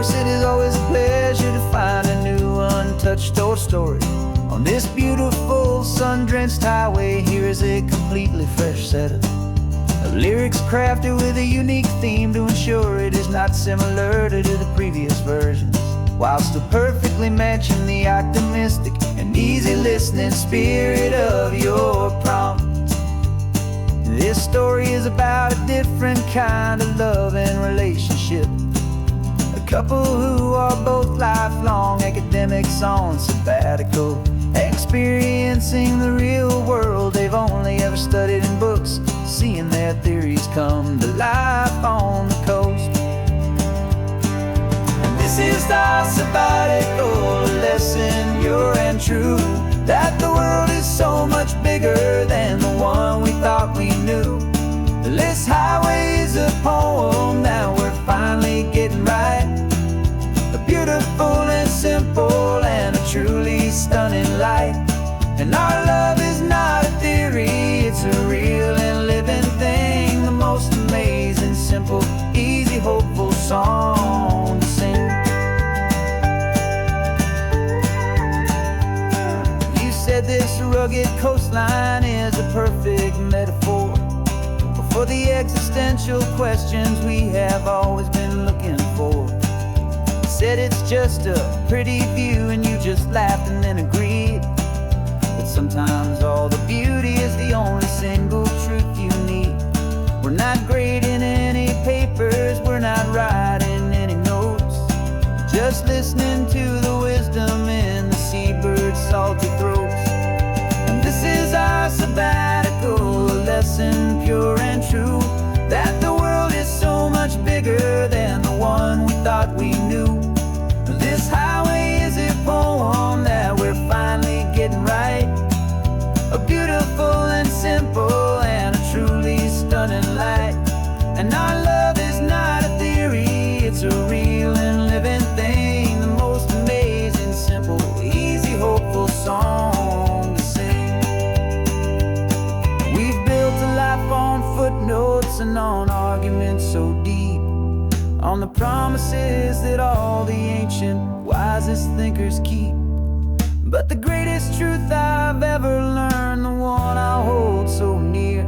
course, it is always a pleasure to find a new untouched old story. On this beautiful sun-drenched highway, here is a completely fresh set of lyrics crafted with a unique theme to ensure it is not similar to the previous versions, while still perfectly matching the optimistic and easy listening spirit of your prompt. This story is about a different kind of love and relationship. A couple who are both lifelong academics on sabbatical, experiencing the real world they've only ever studied in books, seeing their theories come to life on the coast. And this is our sabbatical lesson, pure and true, that the world is so much bigger than the one we thought we knew. This highway is a poem that we're finally getting right. A beautiful and simple and a truly stunning light. And our love is not a theory, it's a real and living thing. The most amazing, simple, easy, hopeful song to sing. You said this rugged coastline is a perfect metaphor for the existential questions we have always been looking for. You said it's just a pretty view and you just laughed and then agreed. But sometimes all the beauty is the only single truth you need. We're not grading any papers, we're not writing any notes, just listening to the wisdom in the seabird's salty throats. And this is our sabbatical lesson, pure and true, that the world is so much bigger than the one we thought we knew. This highway is a poem that we're finally getting right. A beautiful and simple and a truly stunning light. And our love is not a theory, it's a real and living thing. The most amazing, simple, easy, hopeful song to sing. We've built a life on footnotes and on arguments so deep, on the promises that all the ancient wisest thinkers keep. But the greatest truth I've ever learned, the one I hold so near,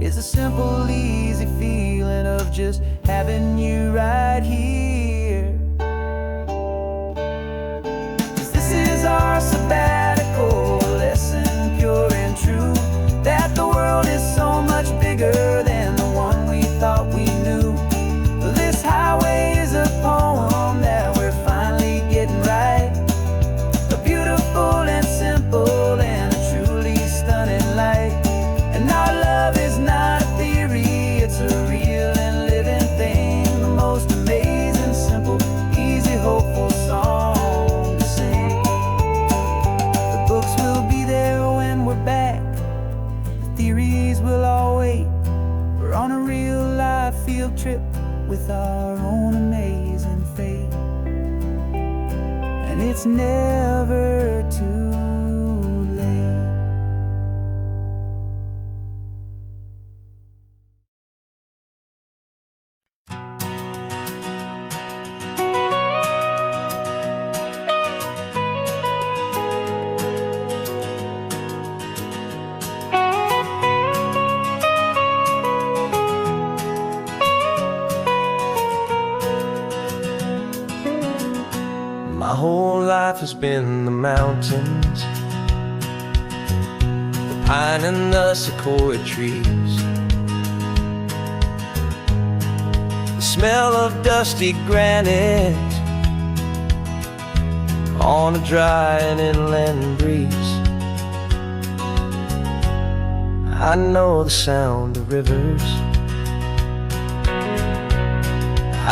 is a simple, easy feeling of just having you right here. 'Cause this is our sabbatical lesson, pure and true, that the world is so much bigger than the one we thought we knew. This highway is a poem that we're finally getting right. A beautiful and simple and a truly stunning light. And our love is not a theory, it's a real and living thing. The most amazing, simple, easy, hopeful song to sing. The books will be there when we're back, the theories will all wait. We're on a real life field trip with our own amazing fate. And it's never too late. My whole life has been the mountains, the pine and the sequoia trees, the smell of dusty granite on a dry and inland breeze. I know the sound of rivers,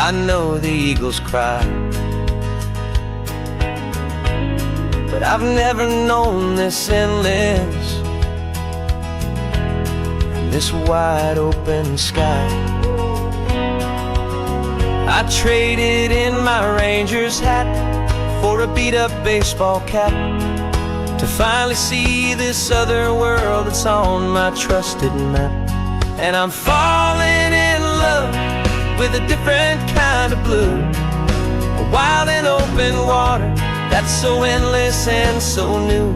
I know the eagles cry, but I've never known this endless and this wide open sky. I traded in my ranger's hat for a beat-up baseball cap to finally see this other world that's on my trusted map. And I'm falling in love with a different kind of blue, wild and open water that's so endless and so new.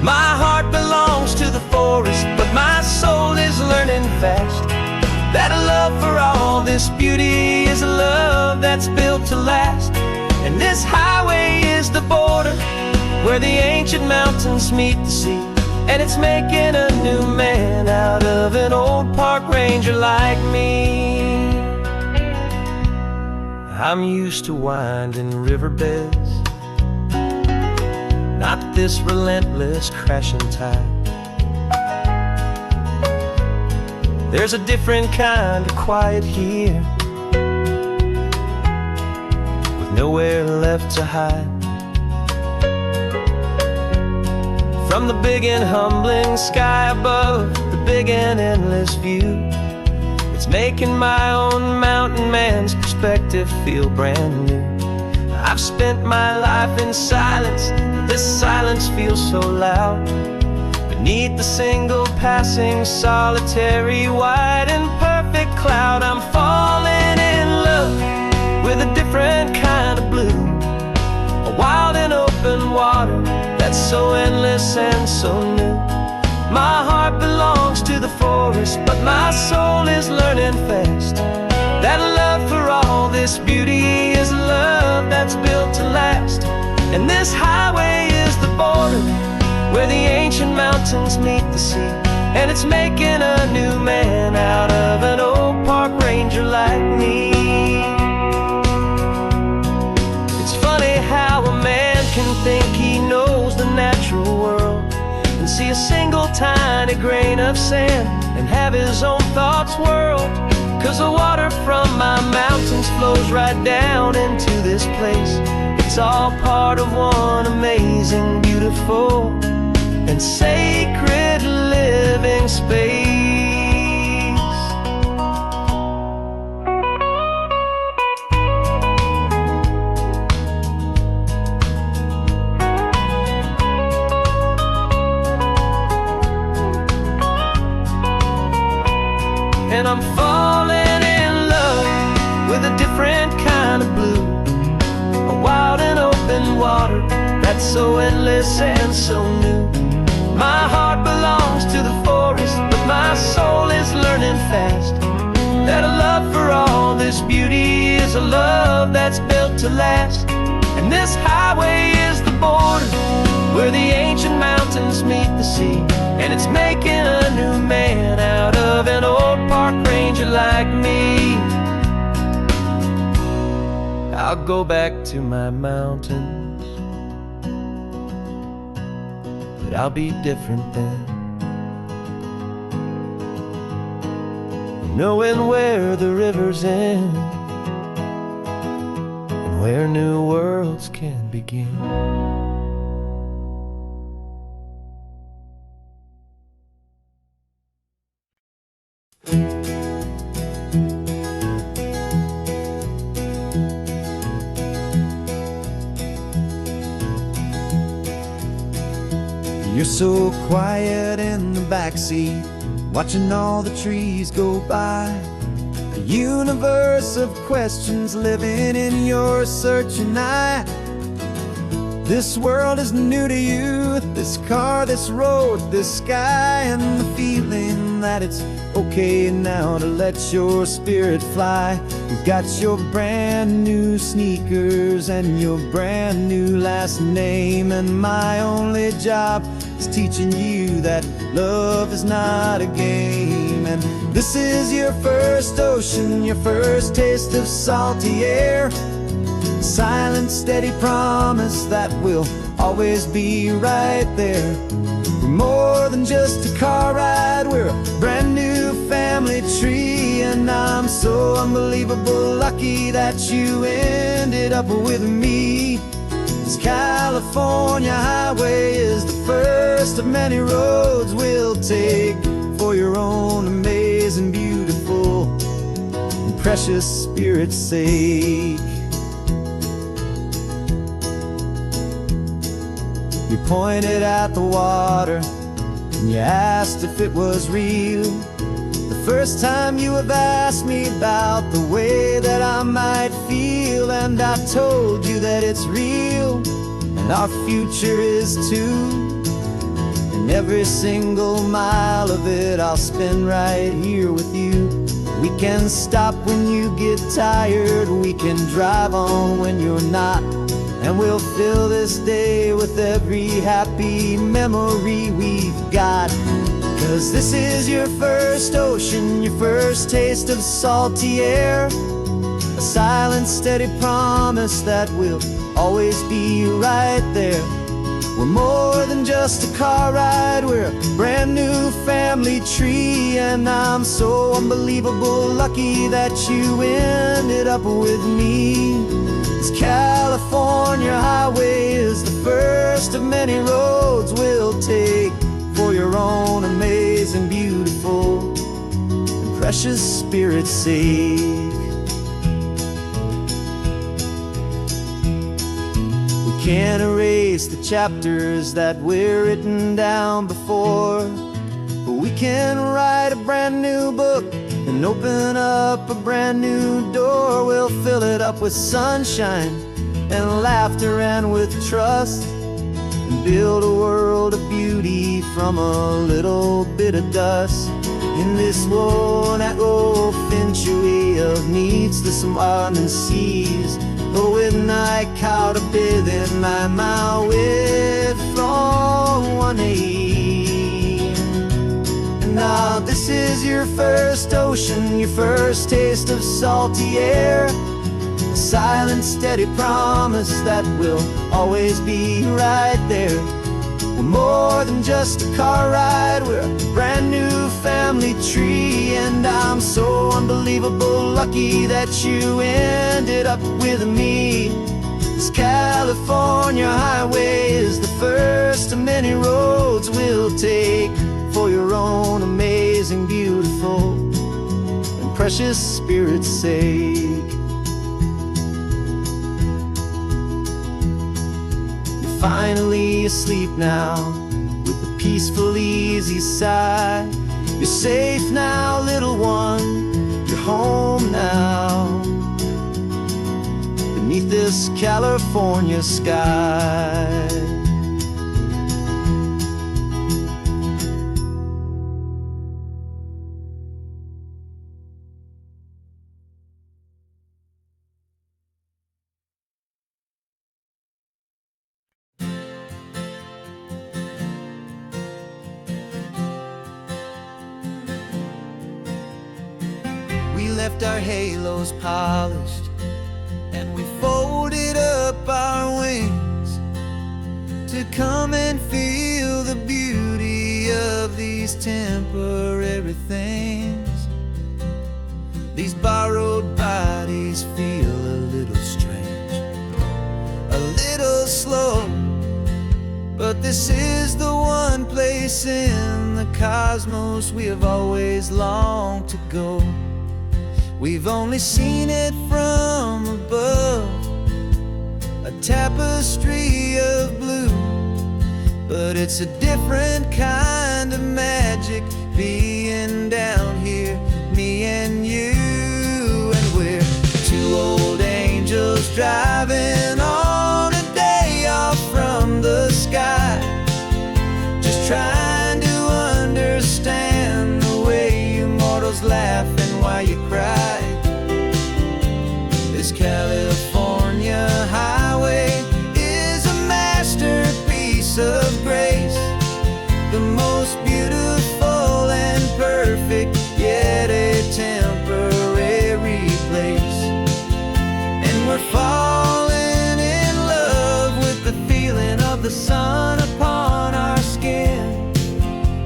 My heart belongs to the forest, but my soul is learning fast that a love for all this beauty is a love that's built to last. And this highway is the border where the ancient mountains meet the sea, and it's making a new man out of an old park ranger like me. I'm used to winding riverbeds, not this relentless crashing tide. There's a different kind of quiet here, with nowhere left to hide. From the big and humbling sky above, the big and endless view, it's making my own mountain man's perspective feel brand new. I've spent my life in silence, this silence feels so loud. Beneath the single passing solitary white and perfect cloud, I'm falling in love with a different kind of blue, a wild and open water that's so endless and so new. My heart belongs to the forest, but my soul is learning fast that love for all this beauty is a love that's built to last. And this highway is the border where the ancient mountains meet the sea, and it's making a new man out of an old park ranger like me. It's funny how a man can think he knows the natural world and see a single tiny grain of sand and have his own thoughts whirled. 'Cause the water from my mountains flows right down into this place. It's all part of one amazing, beautiful, and sacred living space. And I'm falling in love with a different kind of blue, a wild and open water that's so endless and so new. My heart belongs to the forest, but my soul is learning fast that a love for all this beauty is a love that's built to last. And this highway is the border where the ancient mountains meet the sea, and it's making a new man out of an old park ranger like me. I'll go back to my mountains, but I'll be different then, knowing where the rivers end and where new worlds can begin. You're so quiet in the backseat, watching all the trees go by. A universe of questions living in your searching eye. This world is new to you, this car, this road, this sky, and the feeling that it's okay now to let your spirit fly. You've got your brand new sneakers and your brand new last name, and my only job is teaching you that love is not a game. And this is your first ocean, your first taste of salty air, silent, steady promise that we'll always be right there. We're more than just a car ride, we're a brand new family tree, and I'm so unbelievable lucky that you ended up with me. This California highway is the first of many roads we'll take for your own amazing, beautiful, and precious spirit's sake. You pointed at the water and you asked if it was real. The First time you have asked me about the way that I might feel, and I told you that it's real, and our future is too. And every single mile of it I'll spend right here with you. We can stop when you get tired, we can drive on when you're not, and we'll fill this day with every happy memory we've got. 'Cause this is your first ocean, your first taste of salty air, a silent, steady promise that we'll always be right there. We're more than just a car ride, we're a brand new family tree, and I'm so unbelievable lucky that you ended up with me. This California highway is the first of many roads we'll take for your own amazing, beautiful, and precious spirit's sake. We can't erase the chapters that we're written down before, but we can write a brand new book and open up a brand new door. We'll fill it up with sunshine and laughter and with trust, and build a world of beauty from a little bit of dust. In this world that finchuí of needs the summerland seas, but with night caught a bit in my mouth with from one aim. And now this is your first ocean, your first taste of salty air, a silent, steady promise that we'll always be right there. We're more than just a car ride, we're a brand new family tree, and I'm so unbelievable lucky that you ended up with me. This California highway is the first of many roads we'll take for your own amazing, beautiful, and precious spirit's sake. Finally asleep now, with a peaceful, easy sigh. You're safe now, little one, you're home now, beneath this California sky. We left our halos polished, and we folded up our wings to come and feel the beauty of these temporary things. These borrowed bodies feel a little strange, a little slow, but this is the one place in the cosmos we have always longed to go. We've only seen it from above, a tapestry of blue, but it's a different kind of magic being down here, me and you. And we're two old angels driving on a day off from the sky, just trying to understand the way you mortals laugh and why you cry. This California highway is a masterpiece of grace, the most beautiful and perfect, yet a temporary place. And we're falling in love with the feeling of the sun upon our skin,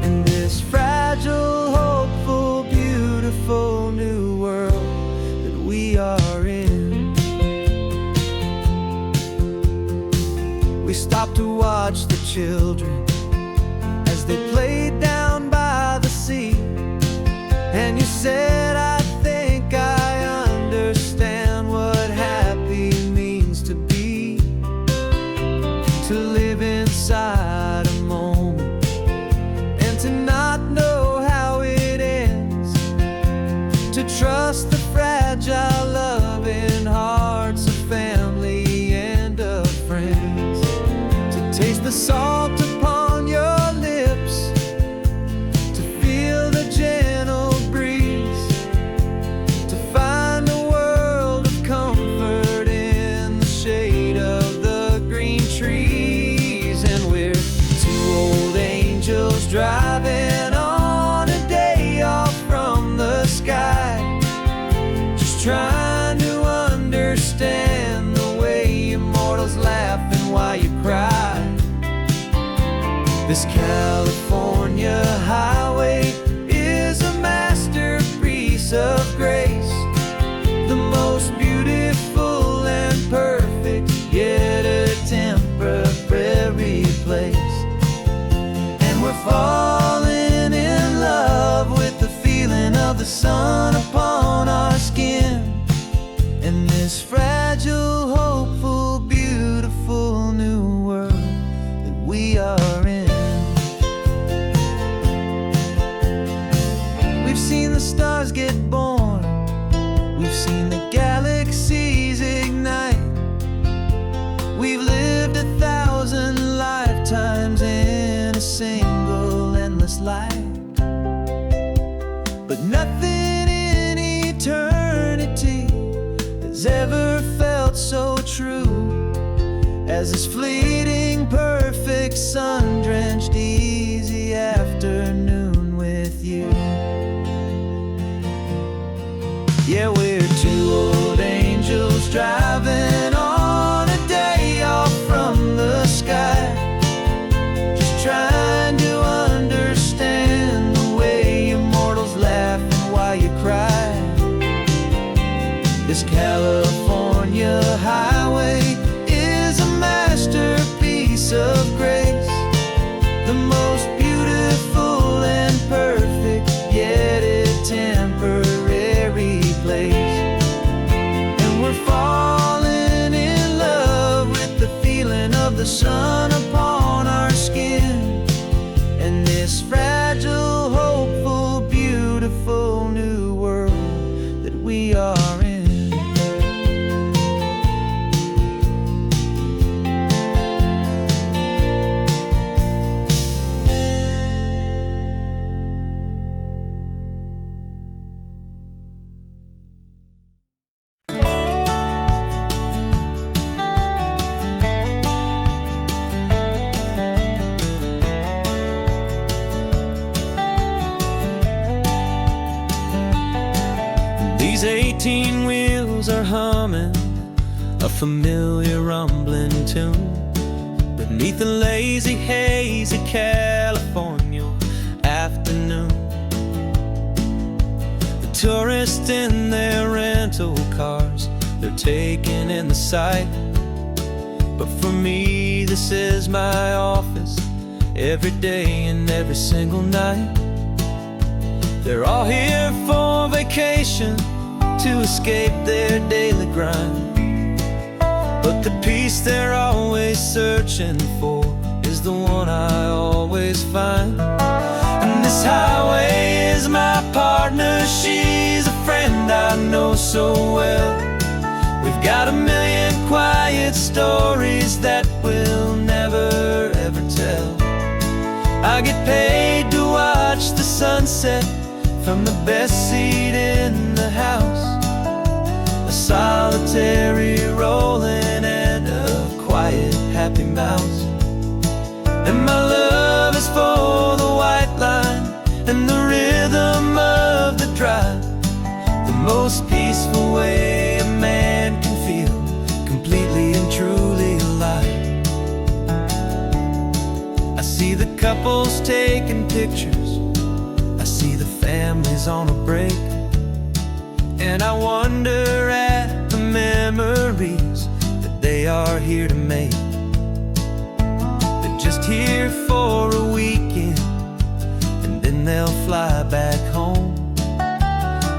in this fragile, hopeful, beautiful new world that we are in. We stopped to watch the children as they played down by the sea, and you said, I think I understand what happy means to be, to live inside a moment and to not know how it ends, This California highway is a masterpiece of grace, the most beautiful and perfect, yet a temporary place. And we're falling in love with the feeling of the sun upon our skin, and this fragile, hopeful, beautiful new world that we are in. We've seen the stars get born, we've seen the galaxies ignite, we've lived 1,000 lifetimes in a single endless life. But nothing in eternity has ever felt so true as this fleeting, perfect, sun-drenched, easy afternoon with you. Yeah, we're two old angels driving on a day off from the sky, just trying to understand the way you mortals laugh and why you cry. This California highway is a masterpiece of grace, the most beautiful and perfect, yet a temporary place. And we're falling in love with the feeling of the sun upon our skin, and this fragile, hopeful, beautiful new world that we are in. These 18 wheels are humming a familiar rumbling tune beneath the lazy haze of California afternoon. The tourists in their rental cars, they're taking in the sight, but for me this is my office every day and every single night. They're all here for vacation to escape their daily grind, but the peace they're always searching for is the one I always find. And this highway is my partner, she's a friend I know so well. We've got a million quiet stories that we'll never ever tell. I get paid to watch the sunset from the best seat in the house, a solitary rolling and a quiet, happy mouse. And my love is for the white line and the rhythm of the drive, the most peaceful way a man can feel completely and truly alive. I see the couples taking pictures, I see the families on a break, and I wonder at the memories that they are here to make. They're just here for a weekend and then they'll fly back home,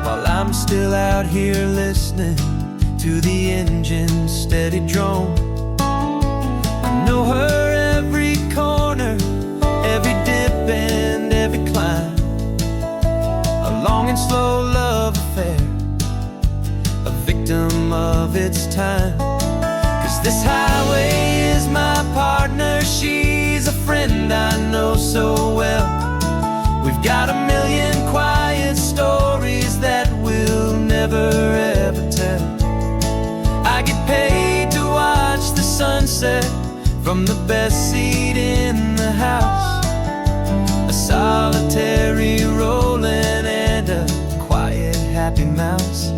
while I'm still out here listening to the engine's steady drone. I know her every corner, every dip and every climb, a long and slow love affair, a victim of its time. 'Cause this highway is my partner, she's a friend I know so well. We've got a million quiet stories that we'll never ever tell. I get paid to watch the sunset from the best seat in the house, a solitary rolling and a quiet, happy mouse.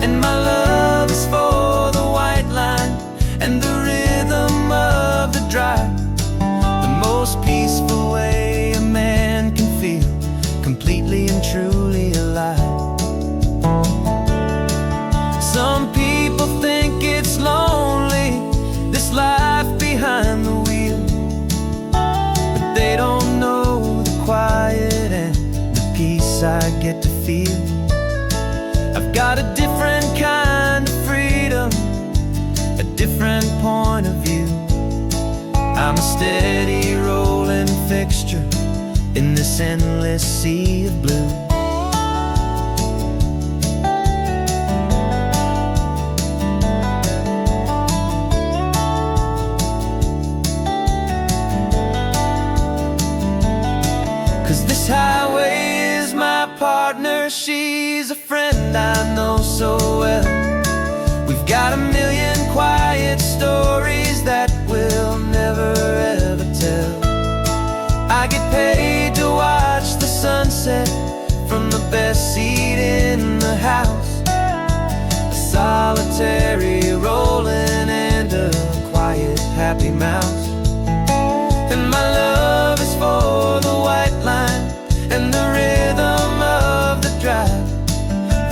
And my love is for the white line and the rhythm of the drive, the most peaceful this I get to feel. I've got a different kind of freedom, a different point of view. I'm a steady rolling fixture in this endless sea of blue. 'Cause this highway is my partner, she's a friend I know so well. We've got a million quiet stories that we'll never ever tell. I get paid to watch the sunset from the best seat in the house, a solitary rolling and a quiet happy mouse. And my love is for the white line and the rhythm of the drive,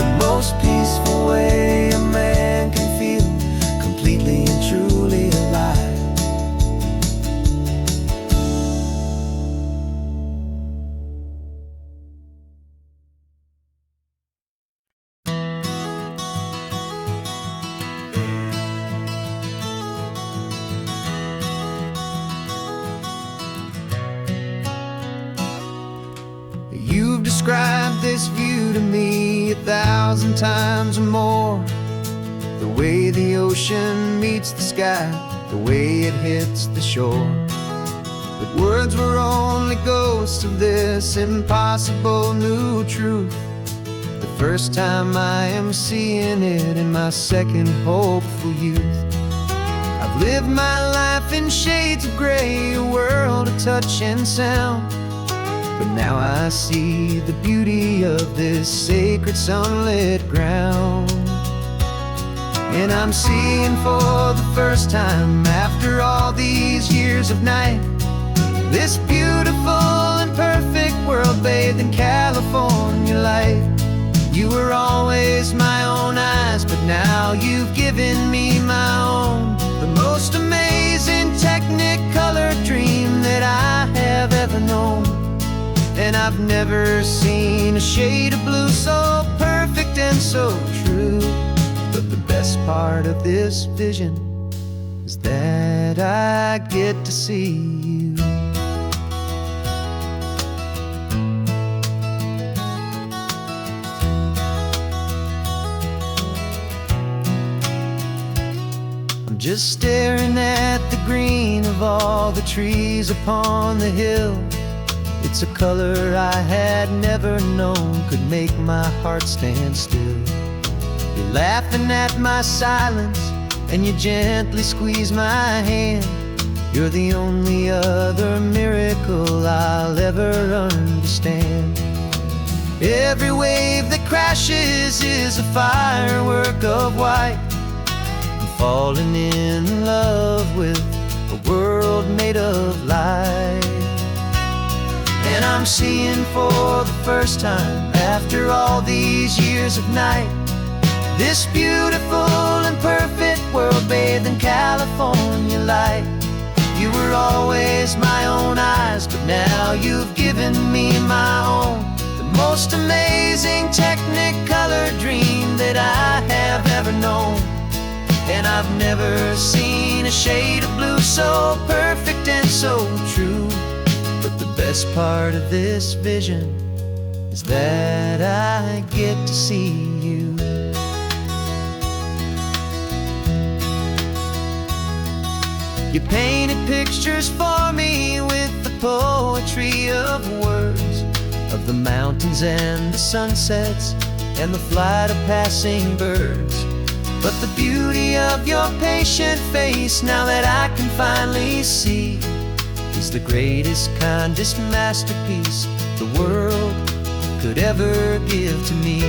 the most peaceful way a man can feel completely and truly alive. You've described this view to me 1,000 times or more. The way the ocean meets the sky, the way it hits the shore. But words were only ghosts of this impossible new truth. The first time I am seeing it in my second hopeful youth. I've lived my life in shades of gray, a world of touch and sound. But now I see the beauty of this sacred sunlit ground. And I'm seeing for the first time, after all these years of night, this beautiful and perfect world bathed in California light. You were always my own eyes, but now you've given me my own. The most amazing technicolor dream that I have ever known. And I've never seen a shade of blue so perfect and so true. But the best part of this vision is that I get to see you. I'm just staring at the green of all the trees upon the hill. It's a color I had never known could make my heart stand still. You're laughing at my silence and you gently squeeze my hand. You're the only other miracle I'll ever understand. Every wave that crashes is a firework of white. I'm falling in love with a world made of light. And I'm seeing for the first time, after all these years of night, this beautiful and perfect world bathed in California light. You were always my own eyes, but now you've given me my own. The most amazing technicolor dream that I have ever known. And I've never seen a shade of blue so perfect and so true. But the best part of this vision is that I get to see you. You painted pictures for me with the poetry of words, of the mountains and the sunsets and the flight of passing birds. But the beauty of your patient face, now that I can finally see, is the greatest, kindest masterpiece the world could ever give to me.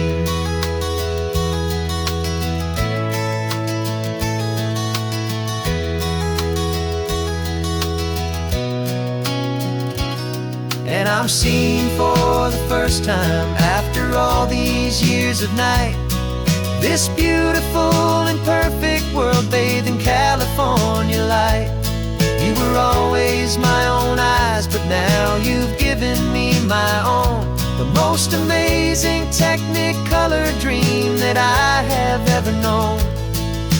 And I'm seeing for the first time, after all these years of night, this beautiful and perfect world bathed in California light. You were always my own eyes, but now you've given me my own. the most amazing Technicolor dream that I have ever known.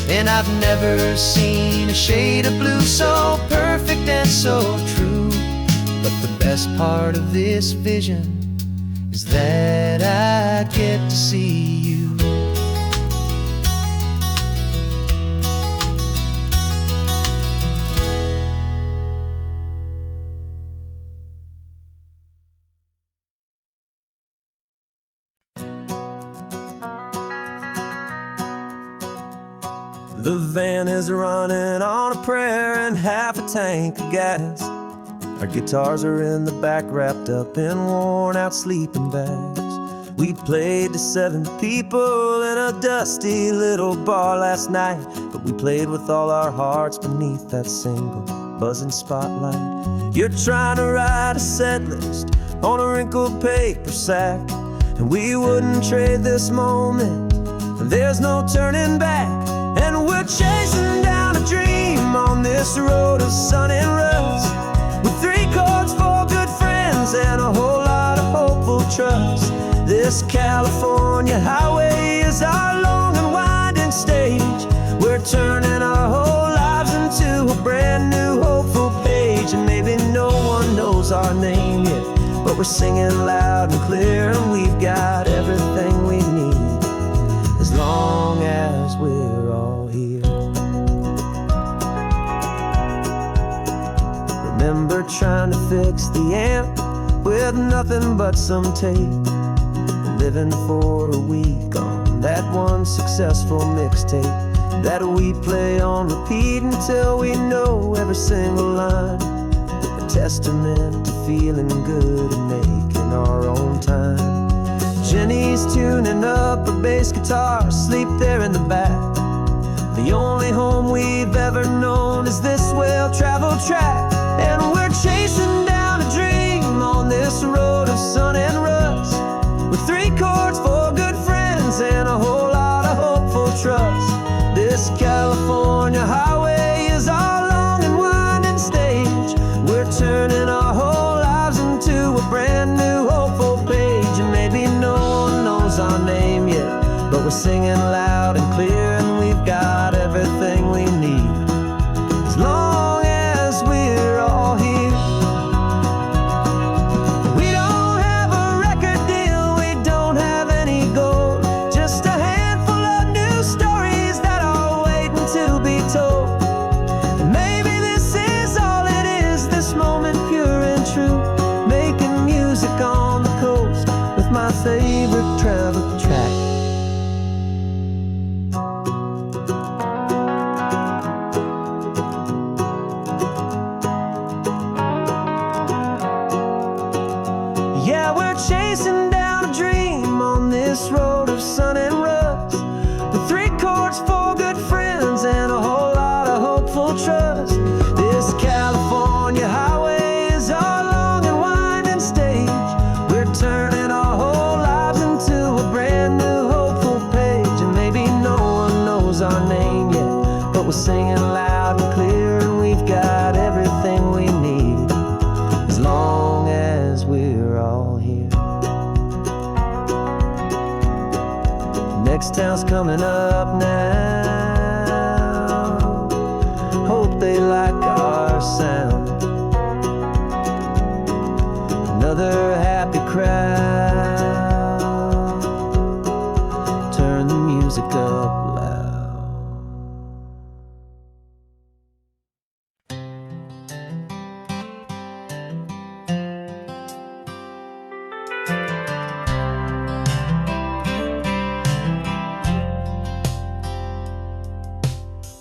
And I've never seen a shade of blue so perfect and so true. But the best part of this vision is that I get to see you. The van is running on a prayer and half a tank of gas. Our guitars are in the back, wrapped up in worn-out sleeping bags. We played to 7 people in a dusty little bar last night, but we played with all our hearts beneath that single buzzing spotlight. You're trying to write a set list on a wrinkled paper sack, and we wouldn't trade this moment. There's no turning back, and we're chasing down a dream on this road of sun and rust, with 3 chords, 4 good friends, and a whole lot of hopeful trust. This California highway is our long and winding stage. We're turning our whole lives into a brand new hopeful page. And maybe no one knows our name yet, but we're singing loud and clear, and we've got everything we need, as long as we're all here. Remember trying to fix the amp with nothing but some tape, living for a week on that one successful mixtape that we play on repeat until we know every single line. A testament to feeling good and making our own time. Jenny's tuning up her bass guitar, asleep there in the back. The only home we've ever known is this well-traveled track, and we're chasing down a dream on this road of sun and rust, with 3 chords, 4 good friends, and a whole lot of hopeful trust. This California highway is our long and winding stage. We're turning our whole lives into a brand new hopeful page. And maybe no one knows our name yet, but we're singing loud and clear, and we've got everything we need, as long as we're all here. We don't have a record deal, we don't have any gold, just a handful of new stories that are waiting to be told. And maybe this is all it is, this moment pure and true, making music on the coast with my favorite travel track. Yeah, we're chasing down a dream on this road of sun and rust, with 3 chords, 4 good friends, and a whole lot of hopeful trust. This California highway is our long and winding stage. We're turning our whole lives into a brand new hopeful page. And maybe no one knows our name yet, but we're singing loud and clear, and we've got everything we need, as long as we're all here. Next town's coming up now, hope they like our sound. Another happy crowd, turn the music up loud.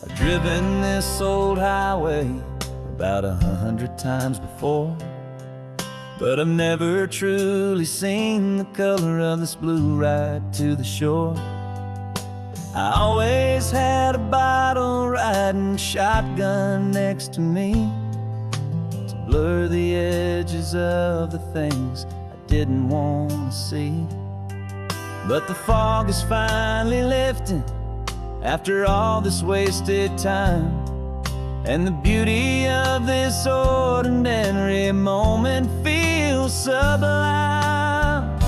I've driven this old highway about 100 times before, but I've never truly seen the color of this blue right to the shore. I always had a bottle riding shotgun next to me to blur the edges of the things I didn't want to see. But the fog is finally lifting after all this wasted time, and the beauty of this ordinary moment feels sublime.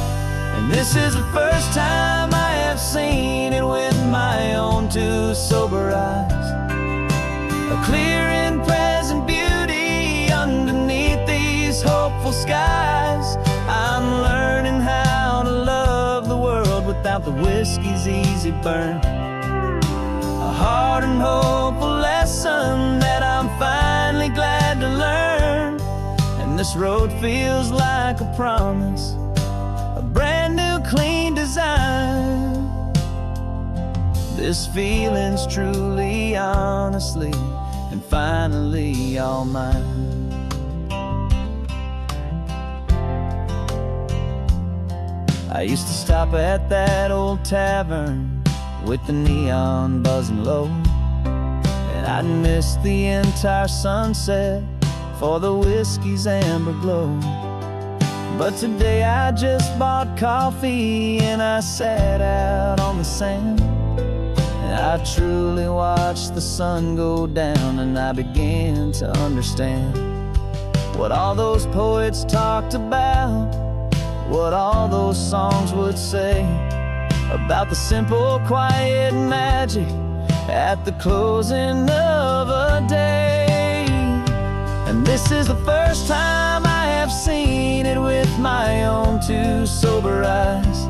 And this is the first time I have seen it with my own two sober eyes. A clear and present beauty underneath these hopeful skies. I'm learning how to love the world without the whiskey's easy burn. A hard and hopeful lesson that I'm finally glad to learn. And this road feels like a promise, a brand new clean design. This feeling's truly, honestly, and finally all mine. I used to stop at that old tavern with the neon buzzing low, and I'd miss the entire sunset for the whiskey's amber glow. But today I just bought coffee and I sat out on the sand, and I truly watched the sun go down, and I began to understand what all those poets talked about, what all those songs would say about the simple, quiet magic at the closing of a day. And this is the first time I have seen it with my own two sober eyes.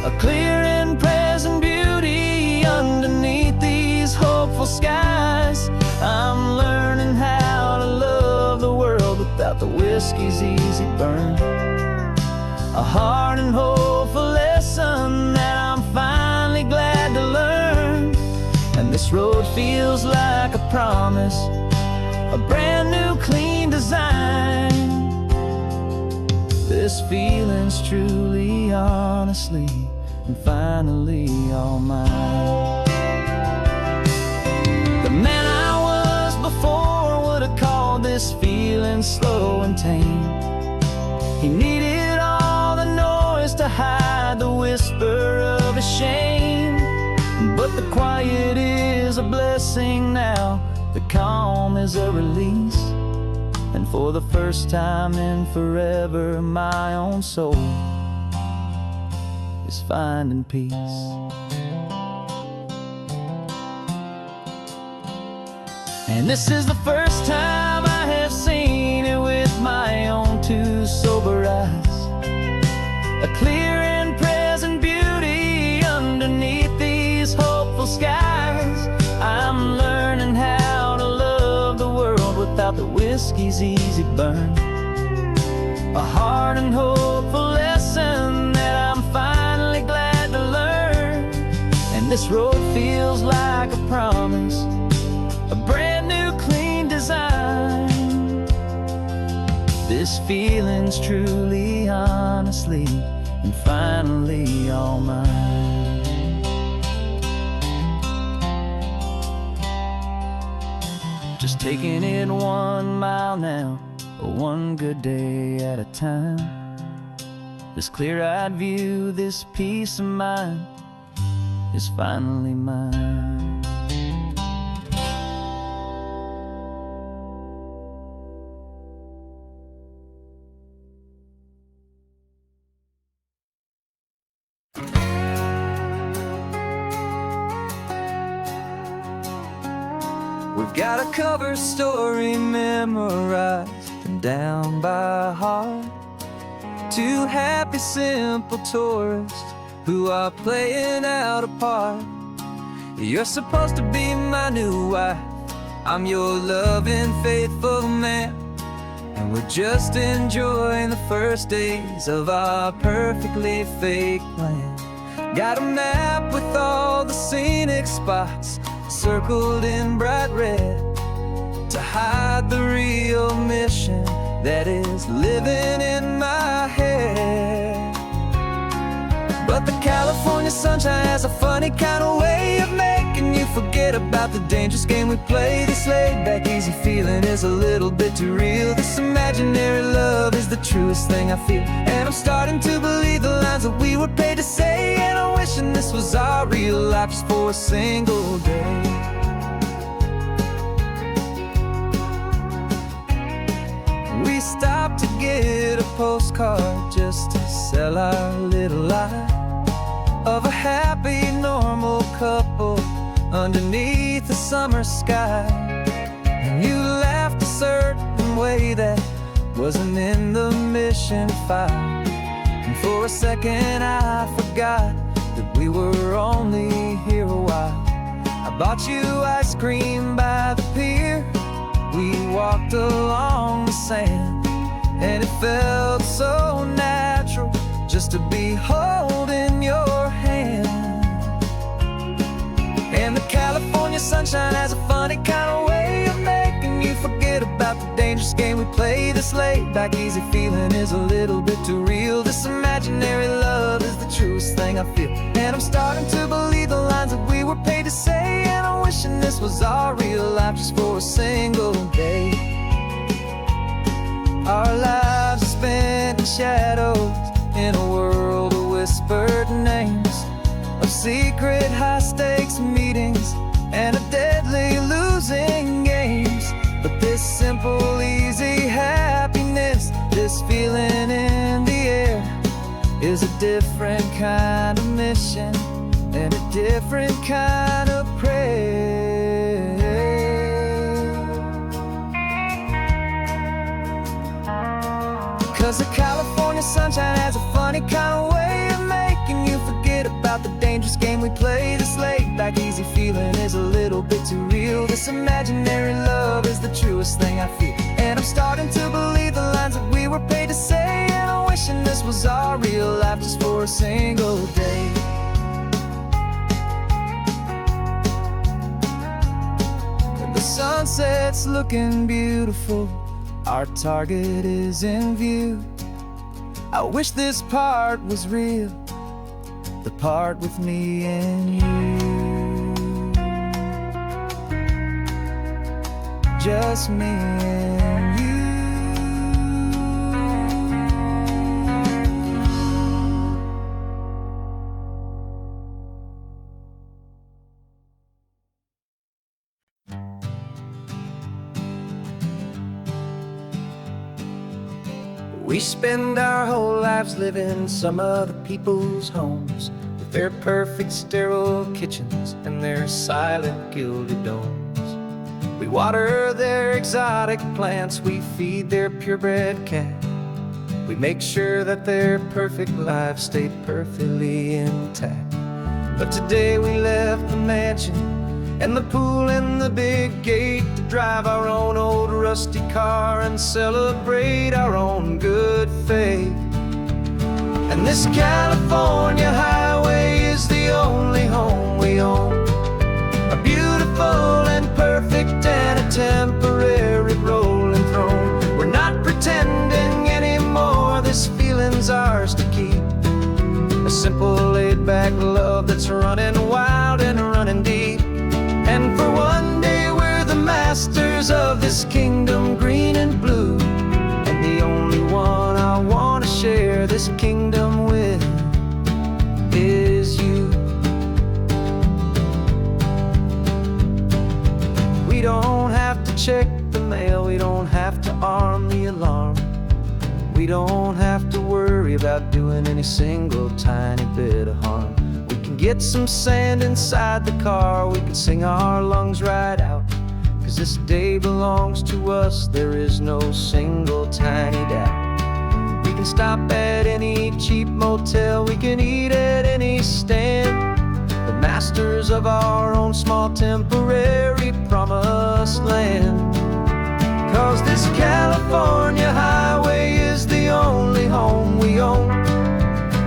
A clear and present beauty underneath these hopeful skies. I'm learning how to love the world without the whiskey's easy burn. A hard and hopeful lesson that I'm finally glad to learn. And this road feels like a promise, a brand new clean design. This feeling's truly, honestly, and finally all mine. The man I was before would have called this feeling slow and tame. He needed all the noise to hide the whisper of his shame. But the quiet is a blessing now, the calm is a release. And for the first time in forever, my own soul is finding peace. And this is the first time I have seen it with my own two sober eyes. A clear and present beauty underneath these hopeful skies. I'm learning how to love the world without the whiskey's easy burn. A hard and hopeful lesson that I'm finally glad to learn. And this road feels like a promise, a brand new clean design. This feeling's truly, honestly, and finally all mine. Just taking it 1 mile now, one good day at a time. This clear-eyed view, this peace of mind is finally mine. We've got a cover story memorized and down by heart. Two happy, simple tourists who are playing out a part. You're supposed to be my new wife, I'm your loving, faithful man, and we're just enjoying the first days of our perfectly fake plan. Got a map with all the scenic spots circled in bright red to hide the real mission that is living in my head. But the California sunshine has a funny kind of way of making you forget about the dangerous game we play. This laid-back, easy feeling is a little bit too real. This imaginary love is the truest thing I feel, and I'm starting to believe the lines that we were paid to say. And I'm wishing this was our real life just for a single day. We stopped to get a postcard just to say sell our little life of a happy, normal couple underneath the summer sky. And you laughed a certain way that wasn't in the mission file. And for a second I forgot that we were only here a while. I bought you ice cream by the pier. We walked along the sand, and it felt so natural just to be holding your hand. And the California sunshine has a funny kind of way of making you forget about the dangerous game we play. This laid back easy feeling is a little bit too real. This imaginary love is the truest thing I feel. And I'm starting to believe the lines that we were paid to say. And I'm wishing this was our real life just for a single day. Our lives are spent in shadows, in a world of whispered names, of secret high-stakes meetings and of deadly losing games. But this simple, easy happiness, this feeling in the air, is a different kind of mission and a different kind of prayer. 'Cause the California sunshine has a funny kind of way of making you forget about the dangerous game we play. This laid back easy feeling is a little bit too real. This imaginary love is the truest thing I feel. And I'm starting to believe the lines that we were paid to say. And I'm wishing this was our real life just for a single day. And the sunset's looking beautiful, our target is in view. I wish this part was real, the part with me and you. Just me and you. We spend our whole lives living some other people's homes, with their perfect sterile kitchens and their silent gilded domes. We water their exotic plants, we feed their purebred cat. We make sure that their perfect lives stay perfectly intact. But today we left the mansion and the pool and the big gate to drive our own old rusty car and celebrate our own good faith. And this California highway is the only home we own, a beautiful and perfect and a temporary rolling throne. We're not pretending anymore, this feeling's ours to keep, a simple laid-back love that's running wild and running deep. And for one day we're the masters of this kingdom green and blue, and the only one I want to share this kingdom with is you. We don't have to check the mail, we don't have to arm the alarm, we don't have to worry about doing any single tiny bit of harm. We can get some sand inside the car, we can sing our lungs right out, 'cause this day belongs to us, there is no single tiny doubt. We can stop at any cheap motel, we can eat at any stand, the masters of our own small temporary promised land. 'Cause this California highway is the only home we own,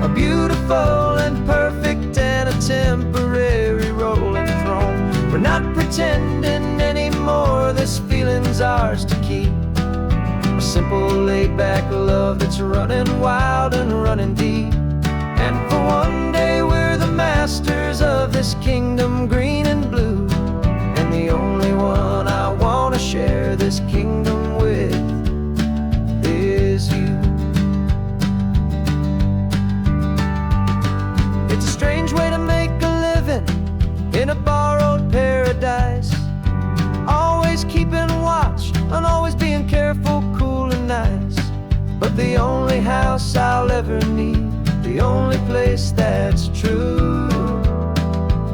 a beautiful and perfect and a temporary rolling throne. We're not pretending anymore, this feeling's ours to keep, a simple laid-back love that's running wild and running deep. And for one day we're the masters of this kingdom green and blue, and the only one I want to share this kingdom with is you. It's a strange way to make a living in a borrowed paradise, always keeping watch and always being careful, cool and nice. But the only house I'll ever need, the only place that's true,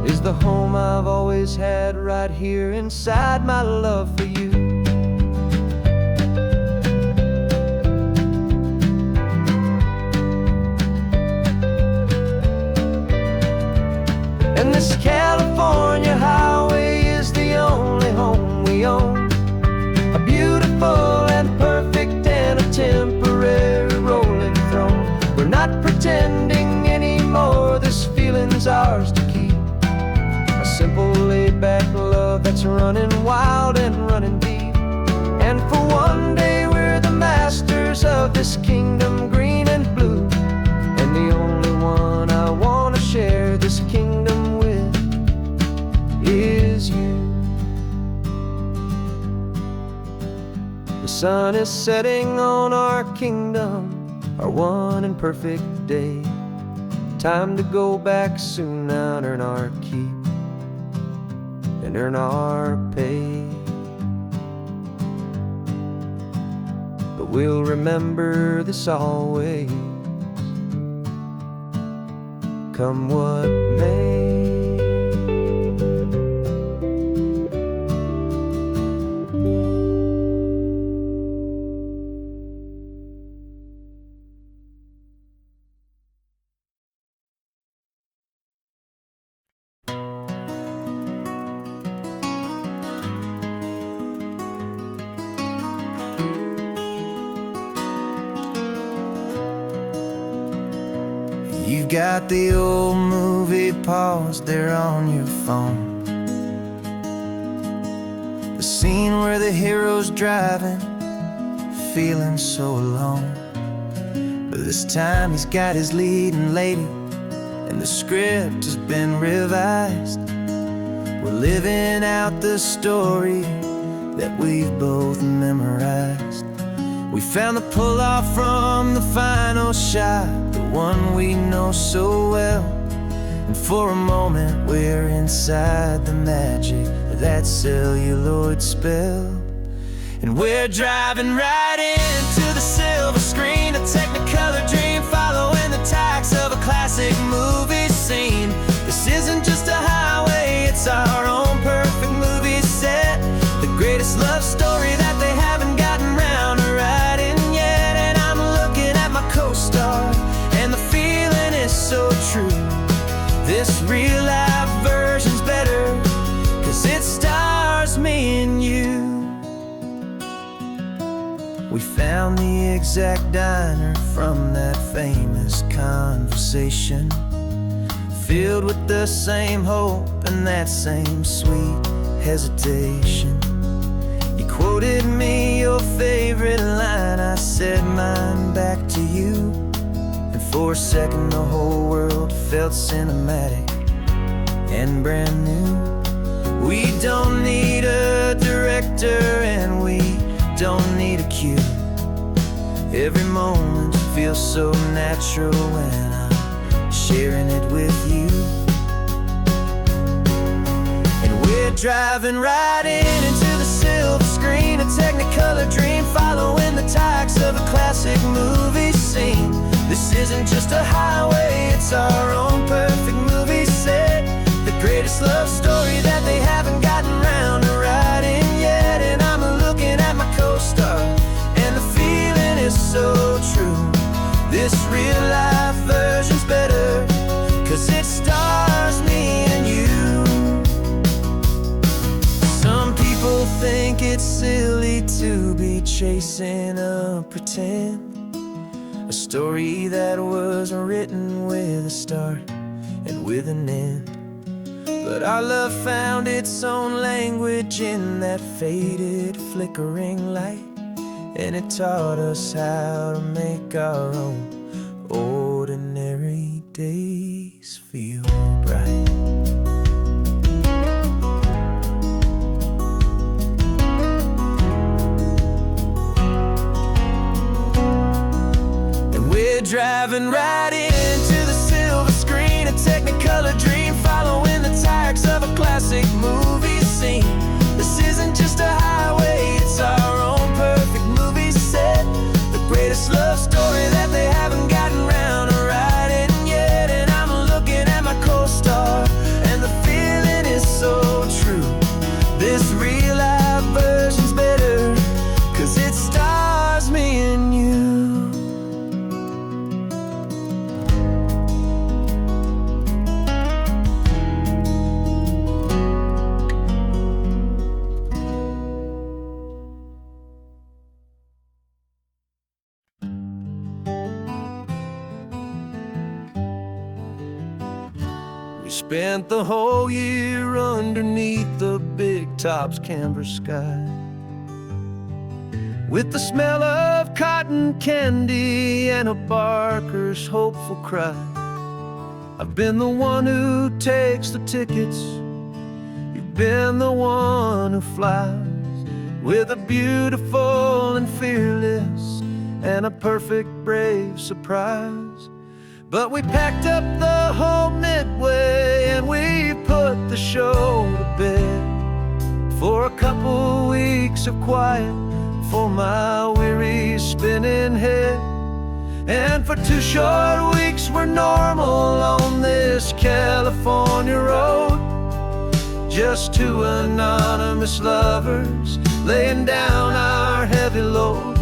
is the home I've always had right here inside my love for you. And this California highway is the only home we own, a beautiful and perfect and a temporary rolling throne. We're not pretending anymore, this feeling's ours to keep, a simple laid-back love that's running wild and running deep. And for one day we're the masters of this kingdom green and blue, and the only one I want to share this kingdom with is you. The sun is setting on our kingdom, our one and perfect day. Time to go back soon now and earn our keep and earn our pay. But we'll remember this always, come what may. You've got the old movie paused there on your phone, the scene where the hero's driving, feeling so alone. But this time he's got his leading lady, and the script has been revised. We're living out the story that we've both memorized. We found the pull-off from the final shot, the one we know so well. And for a moment we're inside the magic of that celluloid spell. And we're driving right into the silver screen, a Technicolor dream, following the tacks of a classic movie scene. This isn't just a highway, it's our own perfect movie set, the greatest love story that they haven't gotten round to writing yet. And I'm looking at my co-star, and the feeling is so true. This real life version's better, 'cause it stars me and you. We found the exact diner from that famous conversation, filled with the same hope and that same sweet hesitation. You quoted me your favorite line, I said mine back to you. And for a second the whole world felt cinematic and brand new. We don't need a director and we don't need a cue. Every moment feels so natural when I'm sharing it with you. And we're driving right into the silver screen, a Technicolor dream, following the tacks of a classic movie scene. This isn't just a highway, it's our own perfect movie set, the greatest love story that they haven't gotten round to writing yet. And I'm looking at my co-star, and the feeling is so true. This real life version's better, 'cause it stars me and you. Some people think it's silly to be chasing a pretend, a story that was written with a start and with an end. But our love found its own language in that faded, flickering light, and it taught us how to make our own ordinary days feel bright. And we're driving right into the silver screen, a Technicolor dream, following the tacks of a classic movie scene. This isn't just a highway, it's our own perfect movie set, the greatest love story spent the whole year underneath the big top's canvas sky, with the smell of cotton candy and a barker's hopeful cry. I've been the one who takes the tickets, you've been the one who flies, with a beautiful and fearless and a perfect brave surprise. But we packed up the whole Midway and we put the show to bed, for a couple weeks of quiet for my weary spinning head. And for 2 short weeks we're normal on this California road, just 2 anonymous lovers laying down our heavy load.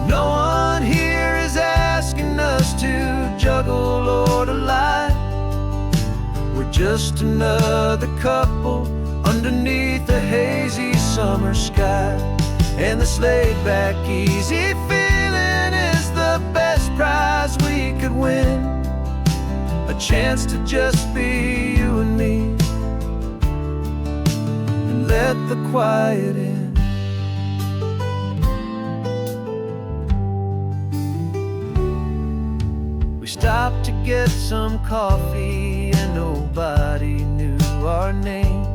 No one here is asking us to juggle or to lie. We're just another couple underneath a hazy summer sky. And this laid-back, easy feeling is the best prize we could win, a chance to just be you and me, and let the quiet in. We stopped to get some coffee and nobody knew our names.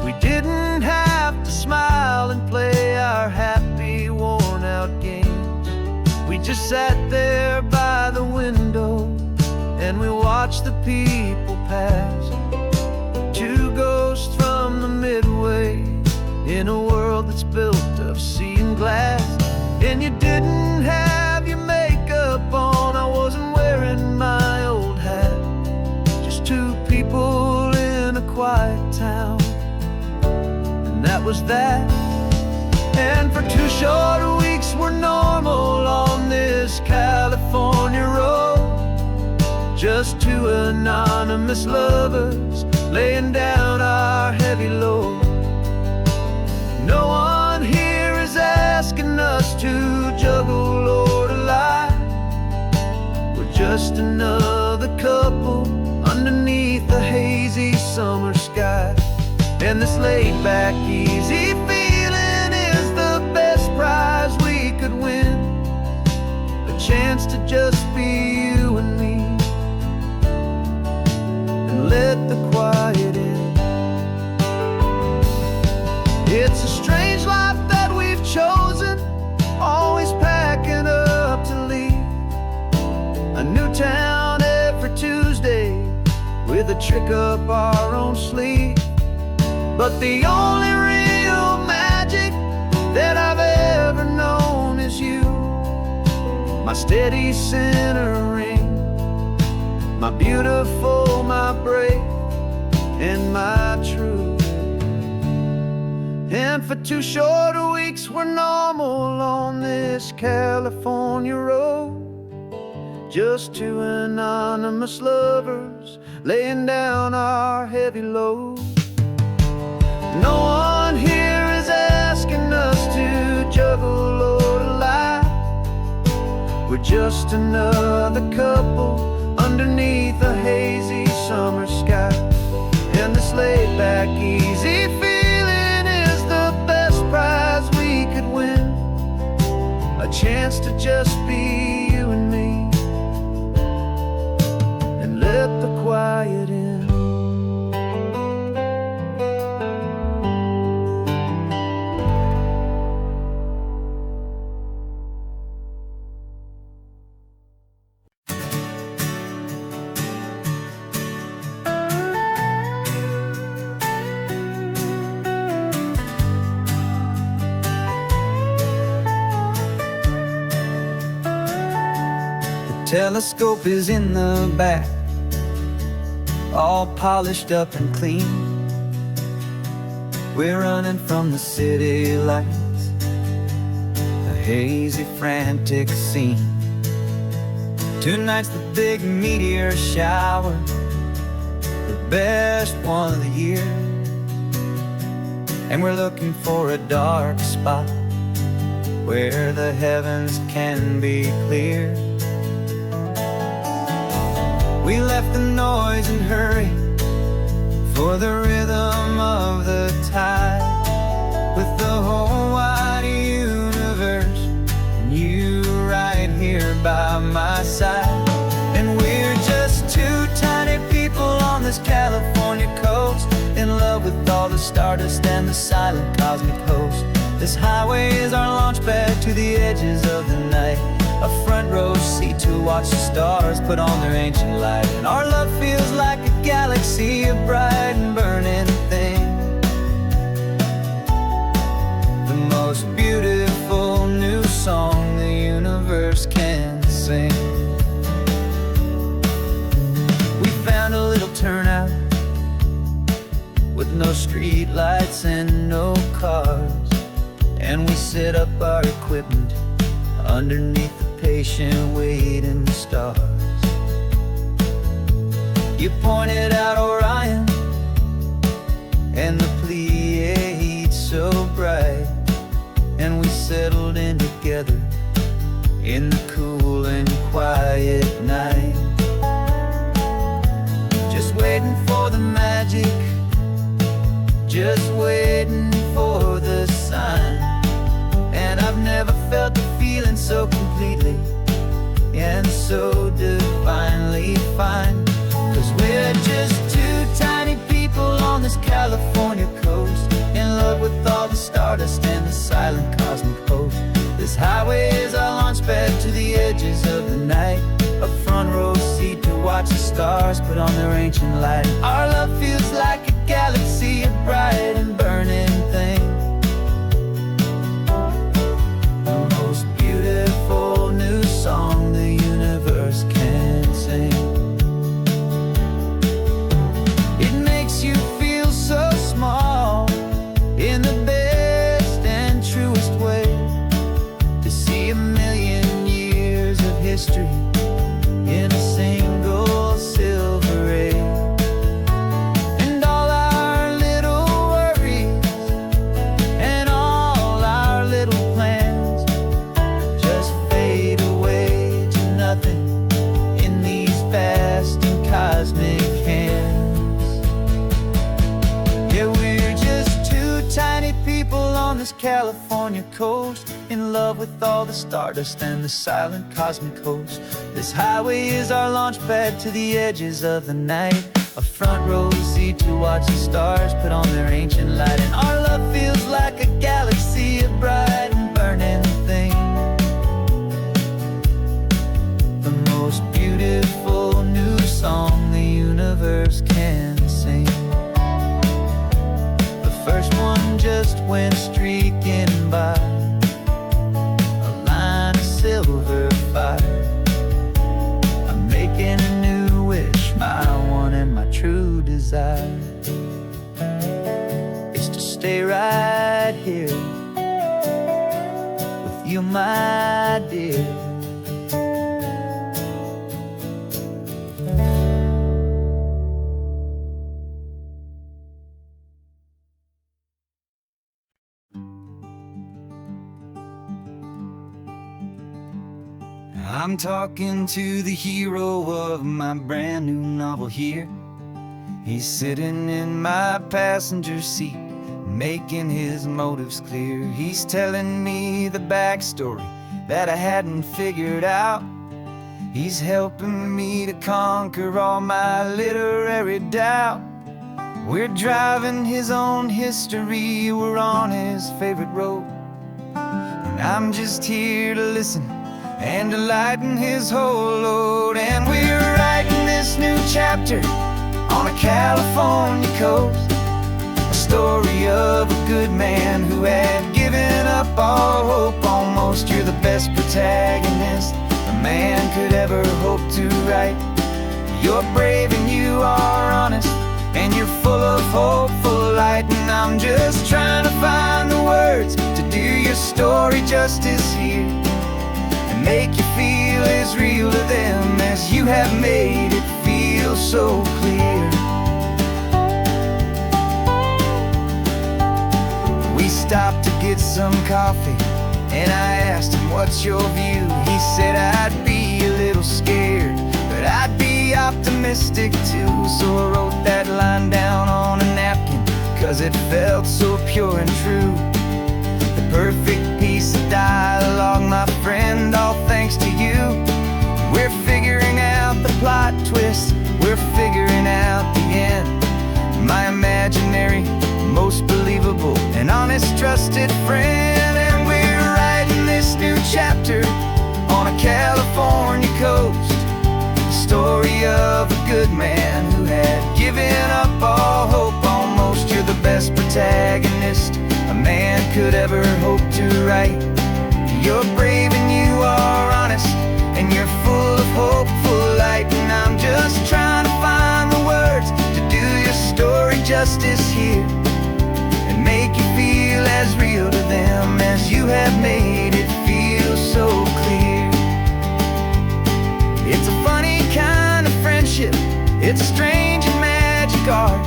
We didn't have to smile and play our happy, worn-out games. We just sat there by the window and we watched the people pass, 2 ghosts from the Midway in a world that's built of sea and glass. And you didn't have your makeup on, I wasn't wearing my old hat, just 2 people in a quiet town, and that was that. And for 2 short weeks we're normal on this California road, just 2 anonymous lovers laying down our heavy load. No one here is asking us to juggle or to lie. We're just another couple underneath the hazy summer sky. And this laid-back, easy feeling is the best prize we could win, a chance to just be you and me, and let the quiet in. It's a strange life that we've chosen, always packing up to leave a new town every Tuesday with a trick up our own sleeve. But the only real magic that I've ever known is you, my steady centering, my beautiful, my brave, and my true. And for 2 short weeks we're normal on this California road, just 2 anonymous lovers laying down our heavy load. No one here is asking us to juggle or to lie. We're just another couple underneath a hazy summer sky. And this laid-back, easy feeling is the best prize we could win, a chance to just be you and me, and let the quiet in. Telescope is in the back, all polished up and clean. We're running from the city lights, a hazy, frantic scene. Tonight's the big meteor shower, the best one of the year. And we're looking for a dark spot where the heavens can be clear. We left the noise and hurry for the rhythm of the tide, with the whole wide universe and you right here by my side. And we're just two tiny people on this California coast, in love with all the stardust and the silent cosmic host. This highway is our launch pad to the edges of the night, a front row seat to watch the stars put on their ancient light. And our love feels like a galaxy, a bright and burning thing, the most beautiful new song the universe can sing. We found a little turnout with no street lights and no cars, and we set up our equipment underneath the patient waiting stars. You pointed out Orion and the Pleiades so bright, and we settled in together in the cool and quiet night, just waiting for the magic, just waiting for the sign. And I've never felt the feeling so completely and so divinely fine, 'cause we're just two tiny people on this California coast, in love with all the stardust and the silent cosmic host. This highway is our launch pad to the edges of the night, a front row seat to watch the stars put on their ancient light. Our love feels like a galaxy, a bright and burning thing, the most beautiful new song the universe can sing. It makes you feel so small in the best and truest way, to see a million years of history in a single silver ray. And all our little worries and all our little plans just fade away to nothing in these vast and cosmic hands. Yeah, we're just two tiny people on this California coast, in love with all the stardust and the silent cosmic host. This highway is our launch pad to the edges of the night, a front row seat to watch the stars put on their ancient light. And our love feels like a galaxy, a bright and burning thing, the most beautiful new song the universe can sing. The first one just went streaking by, a line of silver fire. I'm making a new wish, my one and my true desire is to stay right here with you, my dear. I'm talking to the hero of my brand new novel here. He's sitting in my passenger seat, making his motives clear. He's telling me the backstory that I hadn't figured out. He's helping me to conquer all my literary doubt. We're driving his own history, we're on his favorite road, and I'm just here to listen and to lighten his whole load. And we're writing this new chapter on a California coast, a story of a good man who had given up all hope almost. You're the best protagonist a man could ever hope to write. You're brave and you are honest, and you're full of hopeful light. And I'm just trying to find the words to do your story justice here, and make you feel as real to them as you have made it feel so clear. We stopped to get some coffee, and I asked him, what's your view? He said, I'd be a little scared, but I'd be optimistic optimistic too. So I wrote that line down on a napkin, 'cause it felt so pure and true. The perfect piece of dialogue, my friend, all thanks to you. We're figuring out the plot twist, we're figuring out the end. My imaginary, most believable and honest trusted friend. And we're writing this new chapter on a California coast, the story of a good man who had given up all hope almost. You're the best protagonist a man could ever hope to write. You're brave and you are honest, and you're full of hopeful light. And I'm just trying to find the words to do your story justice here, and make you feel as real to them as you have made it feel so clear. It's a funny kind of friendship, it's a strange and magic art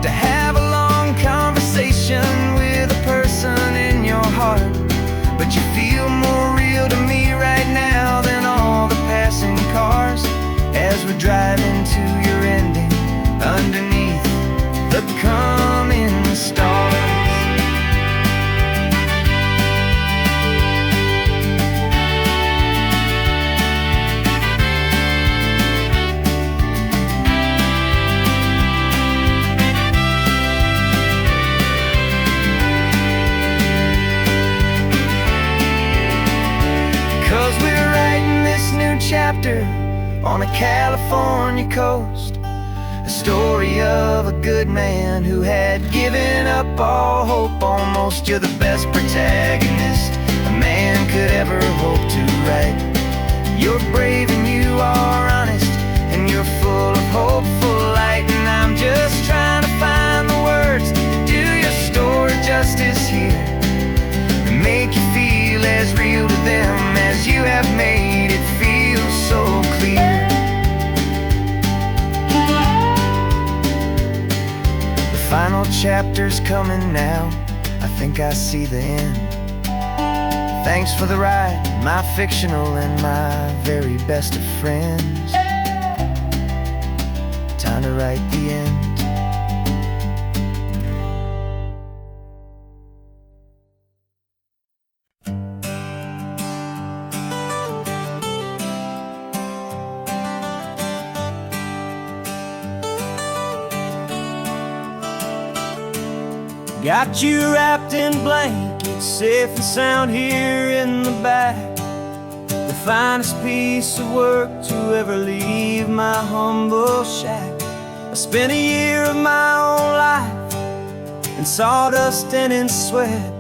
to have a long conversation with a person in your heart. But you feel more real to me right now than all the passing cars, as we're driving to your ending underneath the coming stars. 'Cause we're writing this new chapter on a California coast, a story of a good man who had given up all hope almost. You're the best protagonist a man could ever hope to write. You're brave and you are honest, and you're full of hopeful light. And I'm just trying to find the words to do your story justice here, and make you feel as real to them as you have made it feel so clear. The final chapter's coming now, I think I see the end. Thanks for the ride, my fictional and my very best of friends. Time to write the end. Got you wrapped in blankets, safe and sound here in the back. The finest piece of work to ever leave my humble shack. I spent a year of my own life in sawdust and in sweat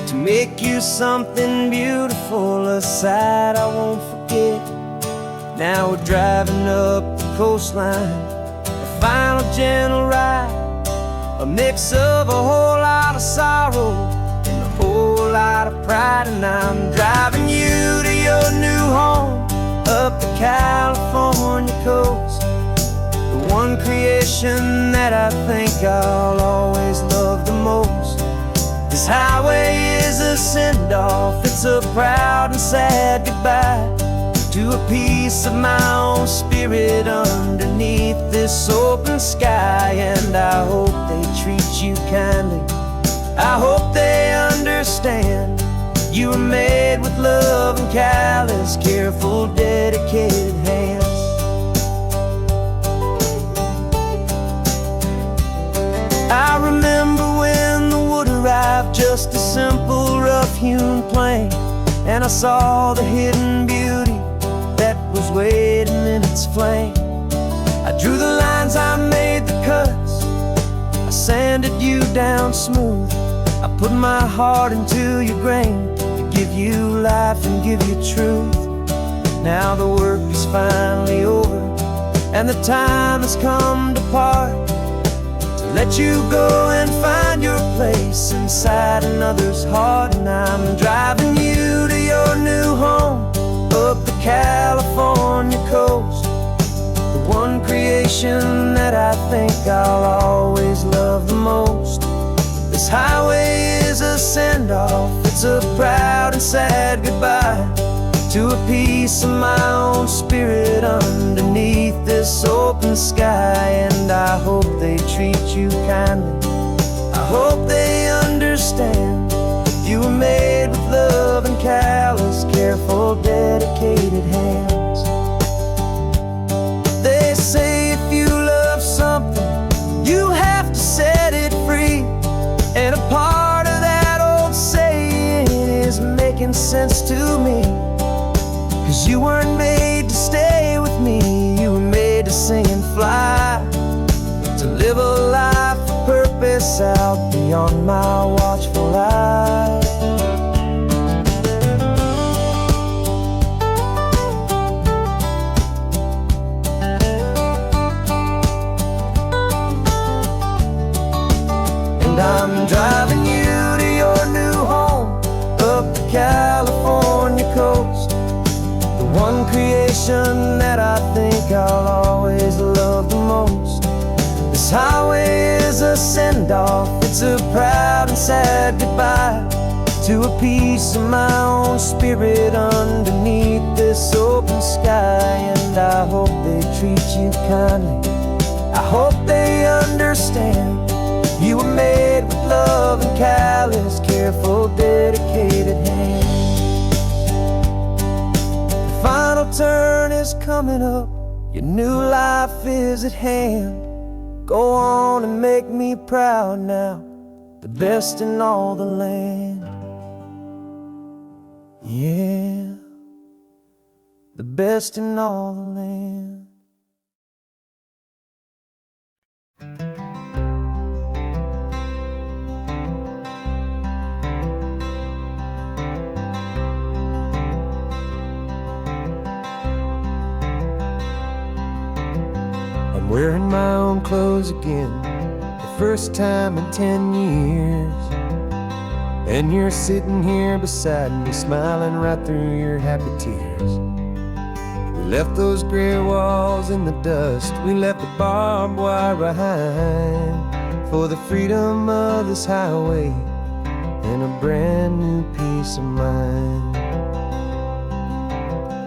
to make you something beautiful, a sight I won't forget. Now we're driving up the coastline, a final gentle ride, a mix of a whole lot of sorrow and a whole lot of pride. And I'm driving you to your new home up the California coast, the one creation that I think I'll always love the most. This highway is a send-off, it's a proud and sad goodbye to a piece of my own spirit underneath this open sky. And I hope they treat you kindly, I hope they understand you were made with love and callous, careful, dedicated hands. I remember when the wood arrived, just a simple rough-hewn plank, and I saw the hidden beauty that was waiting in its flame. I drew the lines, I made the cuts, I sanded you down smooth. I put my heart into your grain to give you life and give you truth. Now the work is finally over, and the time has come to part, to let you go and find your place inside another's heart. And I'm driving you to your new home up the California coast, the one creation that I think I'll always love the most. This highway is a send-off, it's a proud and sad goodbye to a piece of my own spirit underneath this open sky. And I hope they treat you kindly, I hope they understand you were made with love and callous, careful, dedicated hands. They say if you love something, you have to set it free. And a part of that old saying is making sense to me. 'Cause you weren't made to stay with me, you were made to sing and fly, to live a life of purpose out beyond my watchful eye. And I'm driving you to your new home up the California coast, the one creation that I think I'll always love the most. This highway is a send-off, it's a proud and sad goodbye to a piece of my own spirit underneath this open sky. And I hope they treat you kindly, I hope they understand you were made with love and callous, careful, dedicated hands. The final turn is coming up, your new life is at hand. Go on and make me proud now, the best in all the land. Yeah, the best in all the land. I'm wearing my own clothes again, the first time in 10 years. And you're sitting here beside me, smiling right through your happy tears. We left those gray walls in the dust, we left the barbed wire behind, for the freedom of this highway and a brand new peace of mind.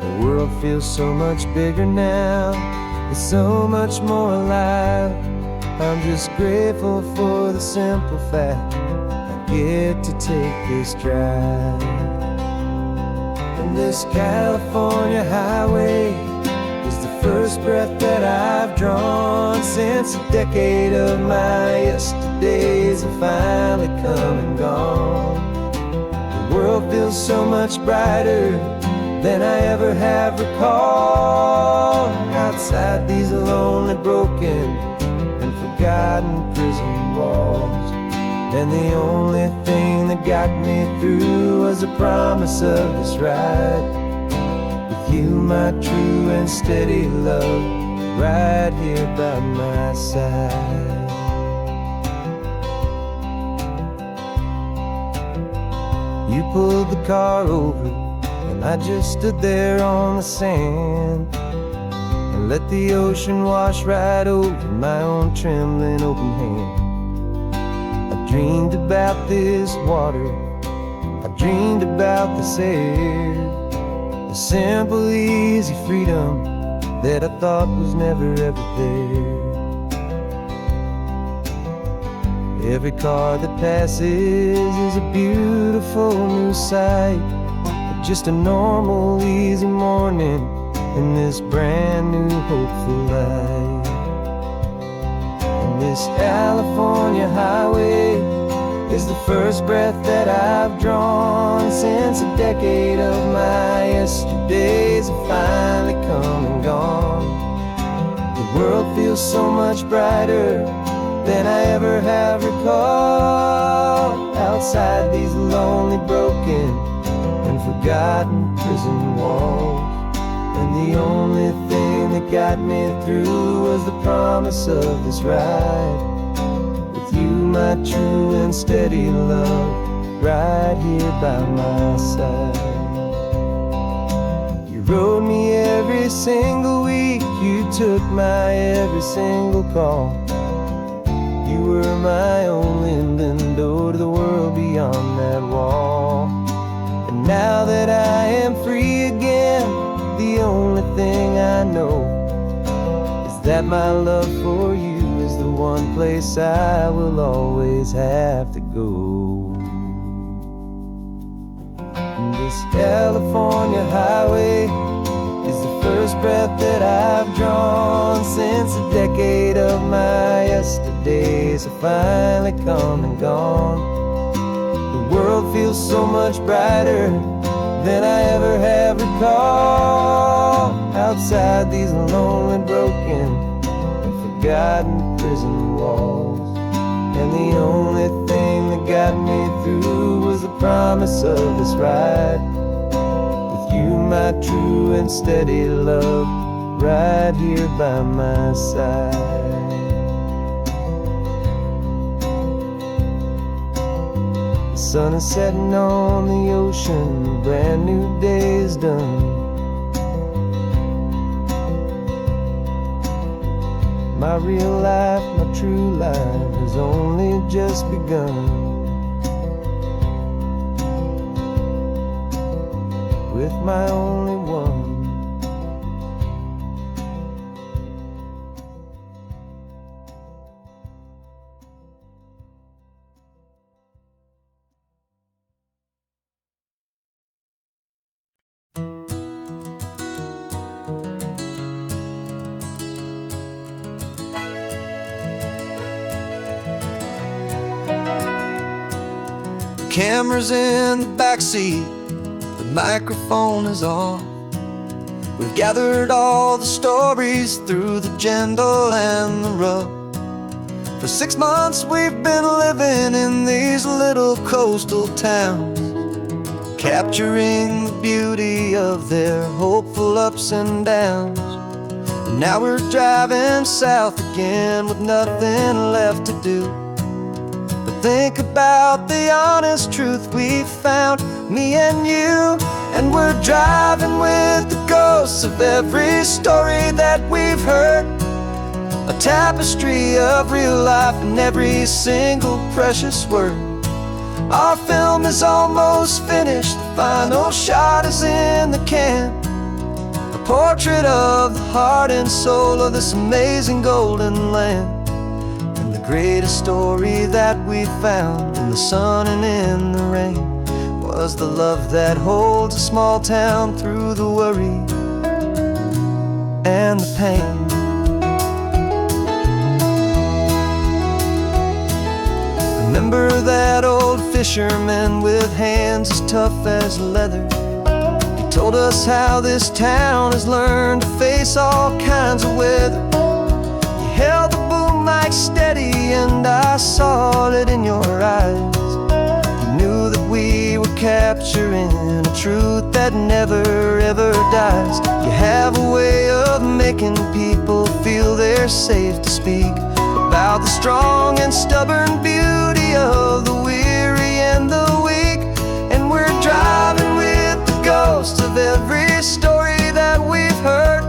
The world feels so much bigger now, it's so much more alive. I'm just grateful for the simple fact I get to take this drive. And this California highway is the first breath that I've drawn since a decade of my yesterdays have finally come and gone. The world feels so much brighter than I ever have recalled, outside these lonely, broken, and forgotten prison walls. And the only thing that got me through was the promise of this ride with you, my true and steady love, right here by my side. You pulled the car over and I just stood there on the sand and let the ocean wash right over my own trembling open hand. I dreamed about this water, I dreamed about this air, the simple, easy freedom that I thought was never ever there. Every car that passes is a beautiful new sight, just a normal, easy morning in this brand new, hopeful life. And this California highway is the first breath that I've drawn since a decade of my yesterdays have finally come and gone. The world feels so much brighter than I ever have recalled, outside these lonely, broken, and forgotten prison walls. And the only thing that got me through was the promise of this ride with you, my true and steady love, right here by my side. You rode me every single week, you took my every single call. You were my only window to the world beyond that wall. And now that I am free again, thing I know is that my love for you is the one place I will always have to go. And this California highway is the first breath that I've drawn since a decade of my yesterdays have finally come and gone. The world feels so much brighter than I ever have recalled. Outside these lonely, broken, and forgotten prison walls. And the only thing that got me through was the promise of this ride with you, my true and steady love, right here by my side. The sun is setting on the ocean, a brand new day is done. My real life, my true life has only just begun. With my only one. Camera's in the backseat, the microphone is on. We've gathered all the stories through the gentle and the rough. For 6 months we've been living in these little coastal towns, capturing the beauty of their hopeful ups and downs. And now we're driving south again with nothing left to do. Think about the honest truth we found, me and you. And we're driving with the ghosts of every story that we've heard, a tapestry of real life and every single precious word. Our film is almost finished, the final shot is in the can, a portrait of the heart and soul of this amazing golden land. Greatest story that we found in the sun and in the rain was the love that holds a small town through the worry and the pain. Remember that old fisherman with hands as tough as leather? He told us how this town has learned to face all kinds of weather. You held the boom mic steady and I saw it in your eyes. You knew that we were capturing a truth that never ever dies. You have a way of making people feel they're safe to speak about the strong and stubborn beauty of the weary and the weak. And we're driving with the ghosts of every story that we've heard,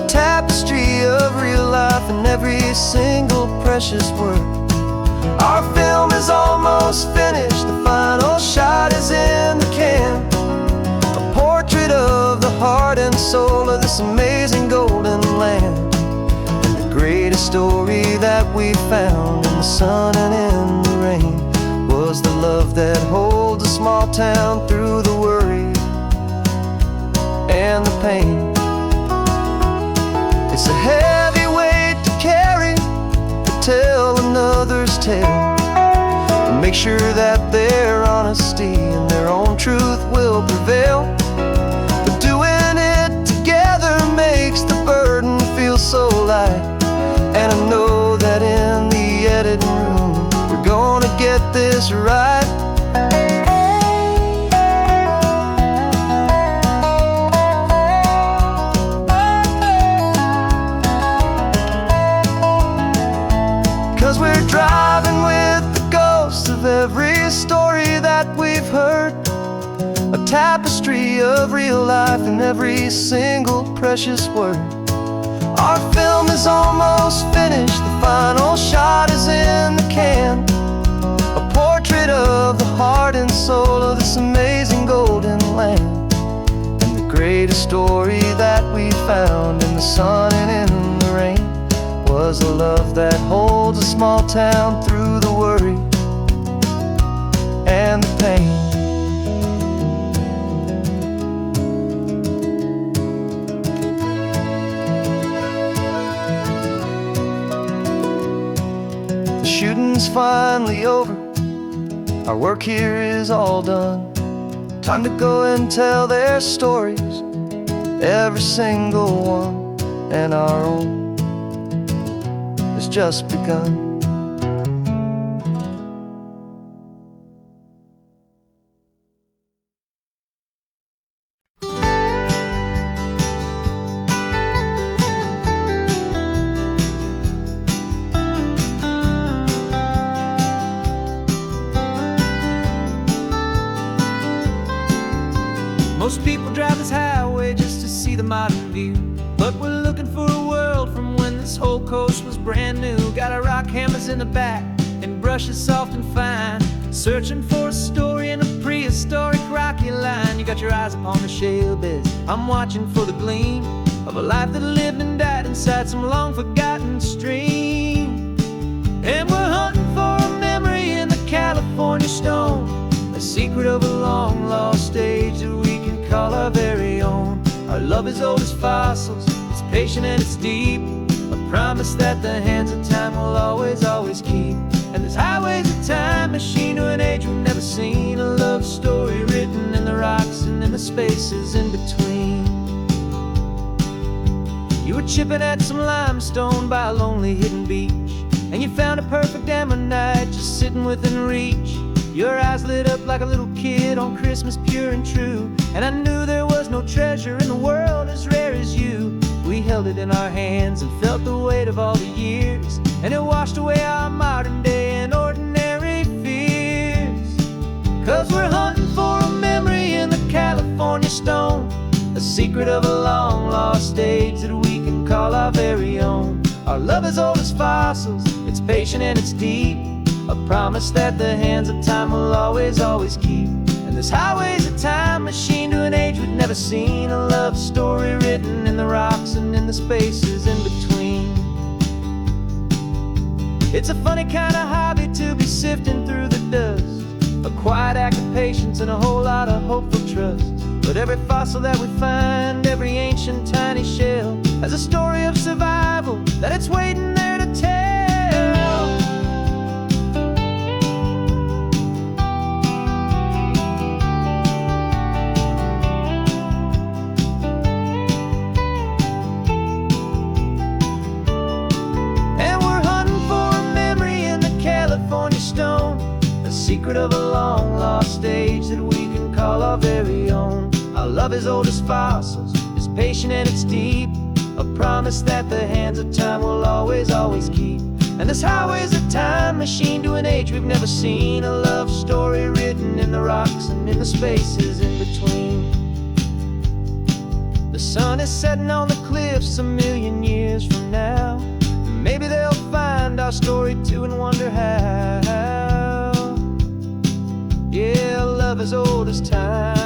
a tapestry of real life and every single precious word. Our film is almost finished, the final shot is in the can, a portrait of the heart and soul of this amazing golden land. And the greatest story that we found in the sun and in the rain was the love that holds a small town through the worry and the pain. It's a heavy weight to carry, to tell another's tale, and make sure that their honesty and their own truth will prevail. But doing it together makes the burden feel so light. And I know that in the editing room we're gonna get this right. Driving with the ghosts of every story that we've heard, a tapestry of real life and every single precious word. Our film is almost finished, the final shot is in the can, a portrait of the heart and soul of this amazing golden land. And the great greatest story that we found in the sun and in the rain was a love that holds a small town through the worry and the pain. The shooting's finally over, our work here is all done. Time to go and tell their stories, every single one, and our own has just begun. Most people drive this highway just to see the modern view, but we're looking for a world from when this whole coast was brand new. Got our rock hammers in the back and brushes soft and fine, searching for a story in a prehistoric rocky line. You got your eyes upon the shale beds, I'm watching for the gleam of a life that lived and died inside some long forgotten stream. And we're hunting for a memory in the California stone, a secret of a long lost age that we can call our very own. Our love is old as fossils, it's patient and it's deep, a promise that the hands of time will always, always keep. And this highway's a time machine to an age we've never seen, a love story written in the rocks and in the spaces in between. You were chipping at some limestone by a lonely hidden beach, and you found a perfect ammonite just sitting within reach. Your eyes lit up like a little kid on Christmas, pure and true, and I knew there was no treasure in the world as rare as you. We held it in our hands and felt the weight of all the years, and it washed away our modern day and ordinary fears. 'Cause we're hunting for a memory in the California stone, a secret of a long lost age that we can call our very own. Our love is old as fossils, it's patient and it's deep, a promise that the hands of time will always, always keep. And this highway's a time machine to an age we've never seen, a love story written in the rocks and in the spaces in between. It's a funny kind of hobby to be sifting through the dust, a quiet act of patience and a whole lot of hopeful trust. But every fossil that we find, every ancient tiny shell, has a story of survival that it's waiting there to tell. Secret of a long lost age that we can call our very own. Our love is old as fossils, it's patient and it's deep, a promise that the hands of time will always, always keep. And this highway's a time machine to an age we've never seen, a love story written in the rocks and in the spaces in between. The sun is setting on the cliffs a million years from now, maybe they'll find our story too and wonder how. Yeah, love as old as time.